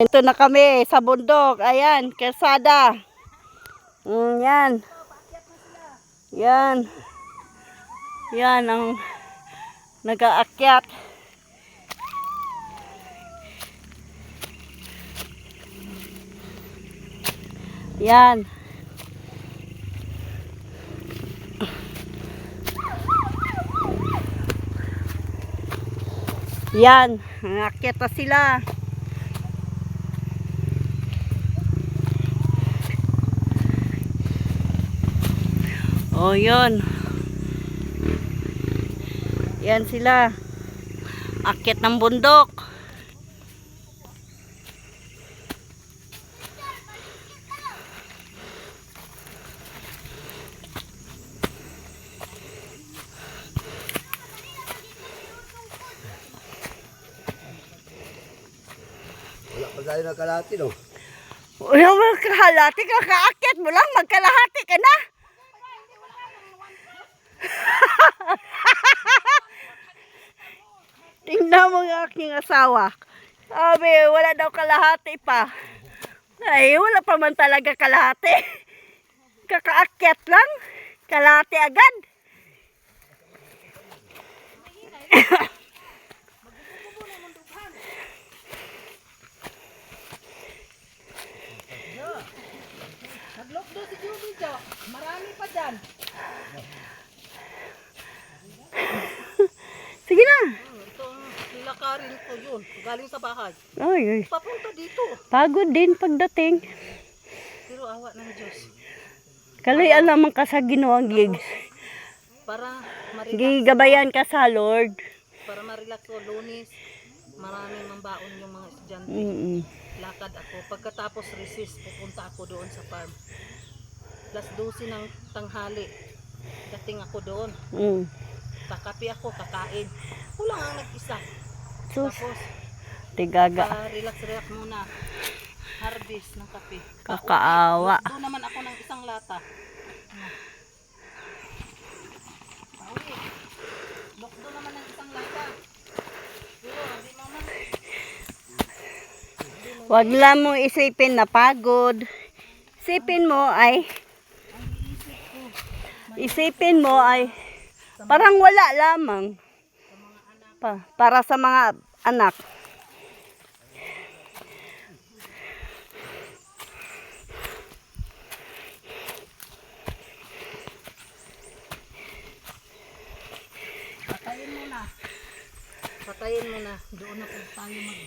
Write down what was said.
Ito na kami sa bundok. Ayan, kalsada. Yan. Yan. Yan ang nag-aakyat. Yan. Yan, aakyat na sila. Oh, yun. Yan sila. Akyat ng bundok. Wala pa tayo ng kalahati, no? Wala mo kalahati, kakaakyat mo lang, magkalahati ka na. Tingnan mo yung aking asawa. Sabi, wala daw kalahati pa. Ay, wala pa man talaga kalahati. Kakaakyat lang, kalahati agad. Naglok doon si Judy Jo. Marami pa dyan. Sige na. Ito, nilakarin ko yun. Galing sa bahay. Ay, ay. Papunta dito. Pagod din pagdating. Pero awa ng Diyos. Kaloy alam ka sa ginawang gigs. Para ma-relax. Gigabayan ka sa Lord. Para ma-relax ko. Lunes. Maraming mambaon yung mga estudyante. Lakad ako. Pagkatapos recess, pupunta ako doon sa farm. Plus 12 ng tanghali. Dating ako doon. Kakapi ako, kakain. Kulang ang nag-isa. Sus, Tapos, tigaga. relax-relax muna. Harvest ng kape. Kakaawa. Doon naman ako ng isang lata. Pauwi. Dokdo naman ng isang lata. Pero, hindi mo man. Wag lang mo isipin na pagod. Isipin mo ay parang wala lamang. Para sa mga anak. Patayin mo na. Patayin mo na. Doon na po tayo mag